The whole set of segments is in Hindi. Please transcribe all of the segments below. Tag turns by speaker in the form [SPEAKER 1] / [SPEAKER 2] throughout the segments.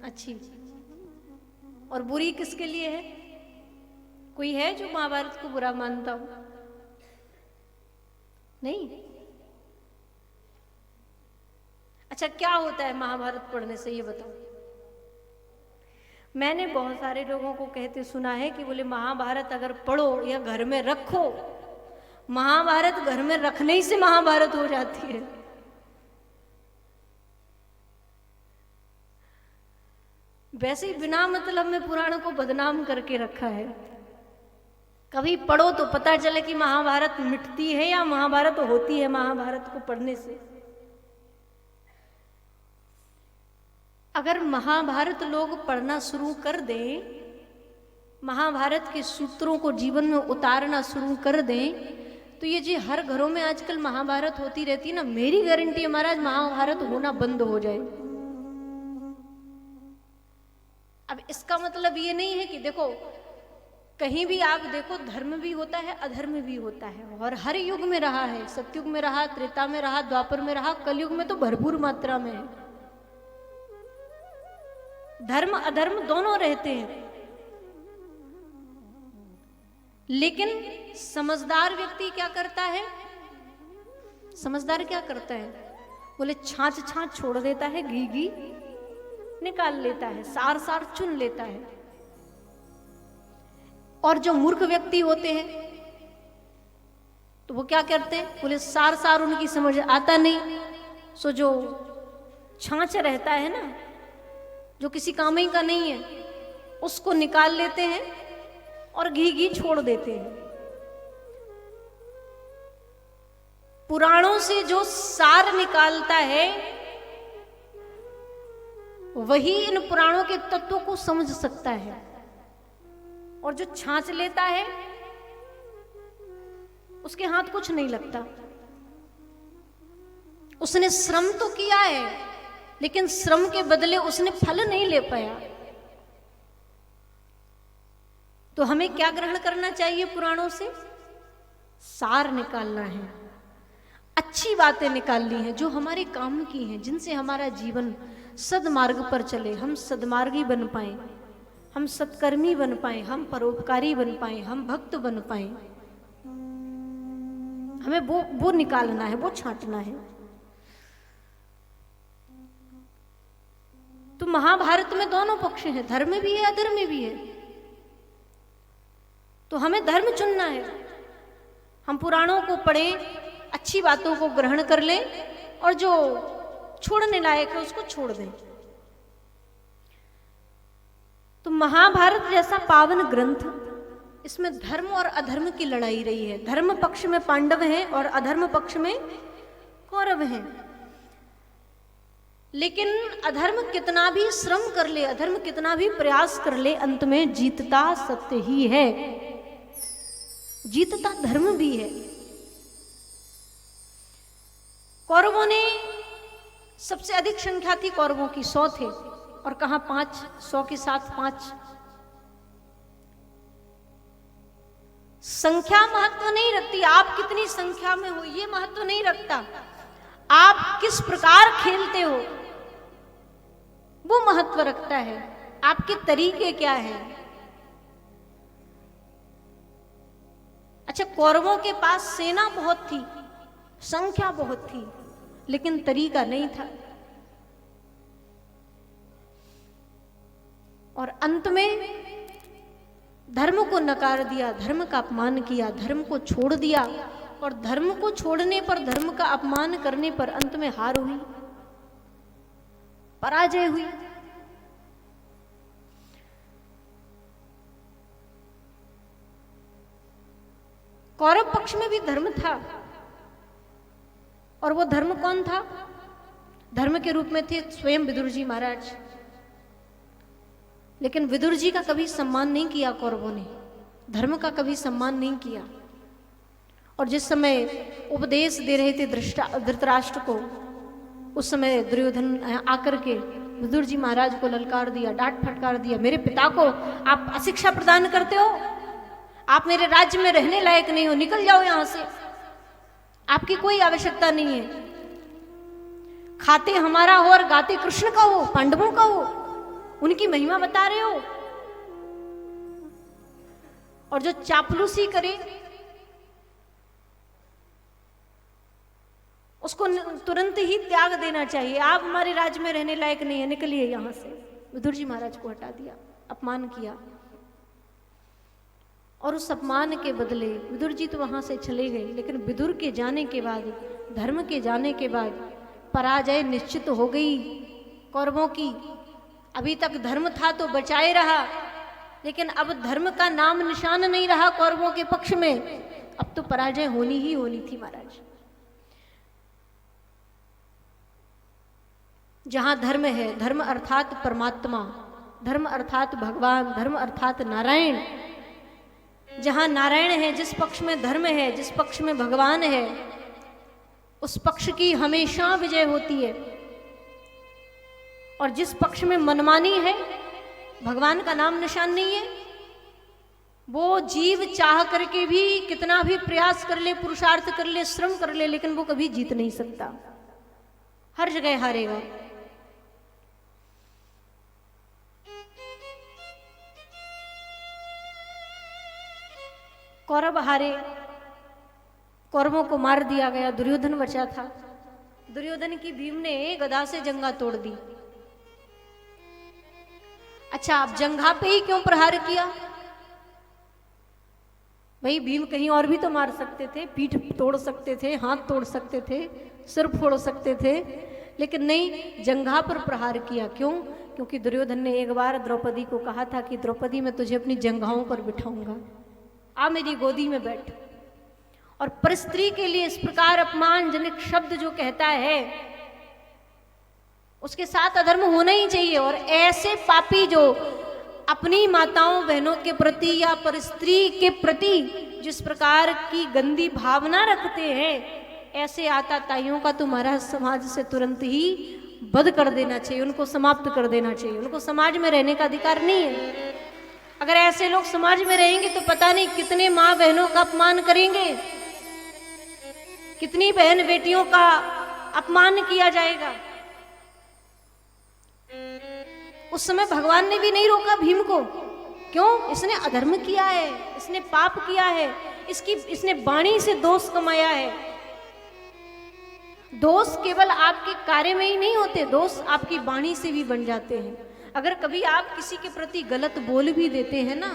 [SPEAKER 1] अच्छी। और बुरी किसके लिए है? कोई है जो महाभारत को बुरा मानता हो? नहीं। अच्छा, क्या होता है महाभारत पढ़ने से, ये बताओ। मैंने बहुत सारे लोगों को कहते सुना है कि बोले महाभारत अगर पढ़ो या घर में रखो, महाभारत घर में रखने ही से महाभारत हो जाती है। वैसे ही बिना मतलब में पुराणों को बदनाम करके रखा है। कभी पढ़ो तो पता चले कि महाभारत मिटती है या महाभारत होती है महाभारत को पढ़ने से। अगर महाभारत लोग पढ़ना शुरू कर दें, महाभारत के सूत्रों को जीवन में उतारना शुरू कर दें, तो ये जी हर घरों में आजकल महाभारत होती रहती है ना, मेरी गारंटी है महाराज महाभारत होना बंद हो जाए। अब इसका मतलब ये नहीं है कि देखो कहीं भी आप देखो धर्म भी होता है अधर्म भी होता है, और हर युग में रहा है, सतयुग में रहा, त्रेता में रहा, द्वापर में रहा, कलयुग में तो भरपूर मात्रा में है। धर्म अधर्म दोनों रहते हैं, लेकिन समझदार व्यक्ति क्या करता है? समझदार क्या करता है? बोले छाछ छाछ छोड़ देता है, घी घी निकाल लेता है, सार सार चुन लेता है। और जो मूर्ख व्यक्ति होते हैं तो वो क्या करते हैं? बोले सार सार उनकी समझ आता नहीं, सो जो छाछ रहता है ना, जो किसी काम ही का नहीं है, उसको निकाल लेते हैं और घी घी छोड़ देते हैं। पुराणों से जो सार निकालता है वही इन पुराणों के तत्वों को समझ सकता है, और जो छाछ लेता है उसके हाथ कुछ नहीं लगता। उसने श्रम तो किया है, लेकिन श्रम के बदले उसने फल नहीं ले पाया। तो हमें क्या ग्रहण करना चाहिए? पुराणों से सार निकालना है, अच्छी बातें निकालनी है जो हमारे काम की हैं, जिनसे हमारा जीवन सदमार्ग पर चले, हम सदमार्गी बन पाए, हम सत्कर्मी बन पाए, हम परोपकारी बन पाए, हम भक्त बन पाए। हमें वो निकालना है, वो छांटना है। तो महाभारत में दोनों पक्ष हैं, धर्म भी है अधर्म भी है। तो हमें धर्म चुनना है। हम पुराणों को पढ़ें, अच्छी बातों को ग्रहण कर लें, और जो छोड़ने लायक है उसको छोड़ दें। तो महाभारत जैसा पावन ग्रंथ, इसमें धर्म और अधर्म की लड़ाई रही है। धर्म पक्ष में पांडव हैं और अधर्म पक्ष में कौरव हैं। लेकिन अधर्म कितना भी श्रम कर ले, अधर्म कितना भी प्रयास कर ले, अंत में जीतता सत्य ही है, जीतता धर्म भी है। कौरवों ने सबसे अधिक संख्या थी कौरवों की, 100 थे, और कहां 5, 100 के साथ 5। संख्या महत्व नहीं रखती, आप कितनी संख्या में हो ये महत्व नहीं रखता, आप किस प्रकार खेलते हो वो महत्व रखता है। आपके तरीके क्या है? अच्छा, कौरवों के पास सेना बहुत थी, संख्या बहुत थी, लेकिन तरीका नहीं था। और अंत में धर्म को नकार दिया, धर्म का अपमान किया, धर्म को छोड़ दिया, और धर्म को छोड़ने पर, धर्म का अपमान करने पर अंत में हार हुई, पराजय हुई। कौरव पक्ष में भी धर्म था, और वो धर्म कौन था? धर्म के रूप में थे स्वयं विदुर जी महाराज। लेकिन विदुर जी का कभी सम्मान नहीं किया कौरवों ने, धर्म का कभी सम्मान नहीं किया। और जिस समय उपदेश दे रहे थे धृतराष्ट्र को, उस समय दुर्योधन आकर के विदुर जी महाराज को ललकार दिया, डांट फटकार दिया, मेरे पिता को आप अशिक्षा प्रदान करते हो, आप मेरे राज्य में रहने लायक नहीं हो, निकल जाओ यहां से, आपकी कोई आवश्यकता नहीं है। खाते हमारा हो और गाते कृष्ण का हो, पांडवों का हो, उनकी महिमा बता रहे हो। और जो चापलूसी करे उसको तुरंत ही त्याग देना चाहिए। आप हमारे राज्य में रहने लायक नहीं है, निकलिए यहां से। विदुर जी महाराज को हटा दिया, अपमान किया। और उस अपमान के बदले विदुर जी तो वहां से चले गए, लेकिन विदुर के जाने के बाद, धर्म के जाने के बाद पराजय निश्चित हो गई कौरवों की। अभी तक धर्म था तो बचाए रहा, लेकिन अब धर्म का नाम निशान नहीं रहा कौरवों के पक्ष में। अब तो पराजय होनी ही होनी थी महाराज। जहां धर्म है, धर्म अर्थात परमात्मा, धर्म अर्थात भगवान, धर्म अर्थात नारायण, जहां नारायण है, जिस पक्ष में धर्म है, जिस पक्ष में भगवान है, उस पक्ष की हमेशा विजय होती है। और जिस पक्ष में मनमानी है, भगवान का नाम निशान नहीं है, वो जीव चाह करके भी कितना भी प्रयास कर ले, पुरुषार्थ कर ले, श्रम कर ले, लेकिन वो कभी जीत नहीं सकता, हर जगह हारेगा। कौरव हारे, कौरवों को मार दिया गया, दुर्योधन बचा था। दुर्योधन की भीम ने गदा से जंघा तोड़ दी। अच्छा, अब जंघा पे ही क्यों प्रहार किया? भाई भीम कहीं और भी तो मार सकते थे, पीठ तोड़ सकते थे, हाथ तोड़ सकते थे, सिर फोड़ सकते थे, लेकिन नहीं, जंघा पर प्रहार किया। क्यों? क्योंकि दुर्योधन ने एक बार द्रौपदी को कहा था कि द्रौपदी मैं तुझे अपनी जंघाओं पर बिठाऊंगा, आ मेरी गोदी में बैठ। और परस्त्री के लिए इस प्रकार अपमानजनक शब्द जो कहता है, उसके साथ अधर्म होना ही चाहिए। और ऐसे पापी जो अपनी माताओं बहनों के प्रति या परस्त्री के प्रति जिस प्रकार की गंदी भावना रखते हैं, ऐसे आताताइयों का तो महाराज समाज से तुरंत ही वध कर देना चाहिए, उनको समाप्त कर देना चाहिए। उनको समाज में रहने का अधिकार नहीं है। अगर ऐसे लोग समाज में रहेंगे तो पता नहीं कितने माँ बहनों का अपमान करेंगे, कितनी बहन बेटियों का अपमान किया जाएगा। उस समय भगवान ने भी नहीं रोका भीम को। क्यों? इसने अधर्म किया है, इसने पाप किया है, इसने वाणी से दोष कमाया है। दोष केवल आपके कार्य में ही नहीं होते, दोष आपकी वाणी से भी बन जाते हैं। अगर कभी आप किसी के प्रति गलत बोल भी देते हैं ना,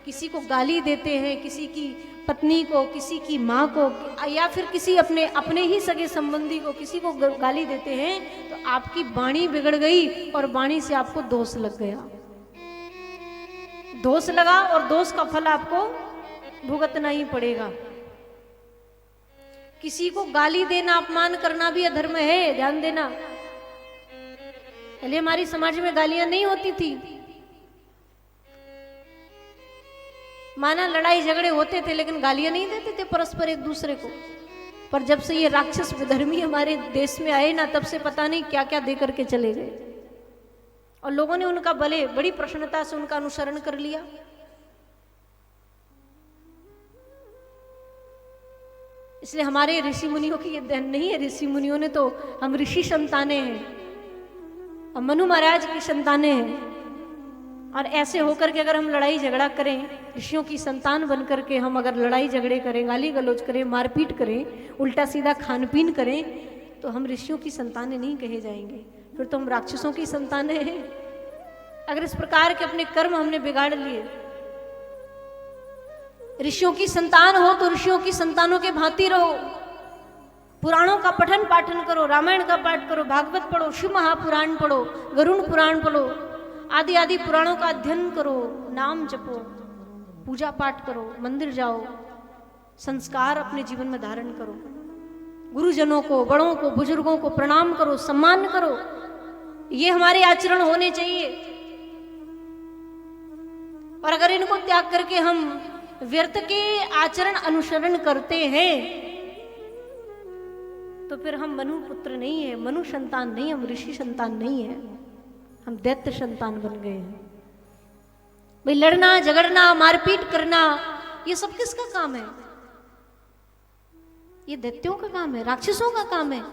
[SPEAKER 1] किसी को गाली देते हैं, किसी की पत्नी को, किसी की माँ को, या फिर किसी अपने ही सगे संबंधी को किसी को गाली देते हैं, तो आपकी वाणी बिगड़ गई और वाणी से आपको दोष लग गया। दोष लगा और दोष का फल आपको भुगतना ही पड़ेगा। किसी को गाली देना, अपमान करना भी अधर्म है, ध्यान देना। पहले हमारी समाज में गालियां नहीं होती थी, माना लड़ाई झगड़े होते थे, लेकिन गालियां नहीं देते थे परस्पर एक दूसरे को। पर जब से ये राक्षस विधर्मी हमारे देश में आए ना, तब से पता नहीं क्या क्या दे करके चले गए, और लोगों ने उनका बड़ी प्रसन्नता से उनका अनुसरण कर लिया। इसलिए हमारे ऋषि मुनियों की ये देन नहीं है। ऋषि मुनियों ने तो, हम ऋषि संतानें हैं, और मनु महाराज की संतानें हैं। और ऐसे होकर के अगर हम लड़ाई झगड़ा करें, ऋषियों की संतान बन करके हम अगर लड़ाई झगड़े करें, गाली गलौज करें, मारपीट करें, उल्टा सीधा खान पीन करें, तो हम ऋषियों की संतानें नहीं कहे जाएंगे, फिर तो हम राक्षसों की संतानें हैं। अगर इस प्रकार के अपने कर्म हमने बिगाड़ लिए, ऋषियों की संतान हो तो ऋषियों की संतानों के भांति रहो, पुराणों का पठन पाठन करो, रामायण का पाठ करो, भागवत पढ़ो, शिव महापुराण पढ़ो, गरुड़ पुराण पढ़ो, आदि आदि पुराणों का अध्ययन करो, नाम जपो, पूजा पाठ करो, मंदिर जाओ, संस्कार अपने जीवन में धारण करो, गुरुजनों को, बड़ों को, बुजुर्गों को प्रणाम करो, सम्मान करो। ये हमारे आचरण होने चाहिए। और अगर इनको त्याग करके हम व्यर्थ के आचरण अनुसरण करते हैं, तो फिर हम मनु पुत्र नहीं है, मनु संतान नहीं, हम ऋषि संतान नहीं है, हम दैत्य संतान बन गए हैं। भाई लड़ना झगड़ना मारपीट करना ये सब किसका काम है? ये दैत्यों का काम है, राक्षसों का काम है।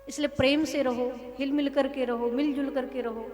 [SPEAKER 1] इसलिए प्रेम से रहो, हिल मिल करके रहो, मिलजुल करके रहो।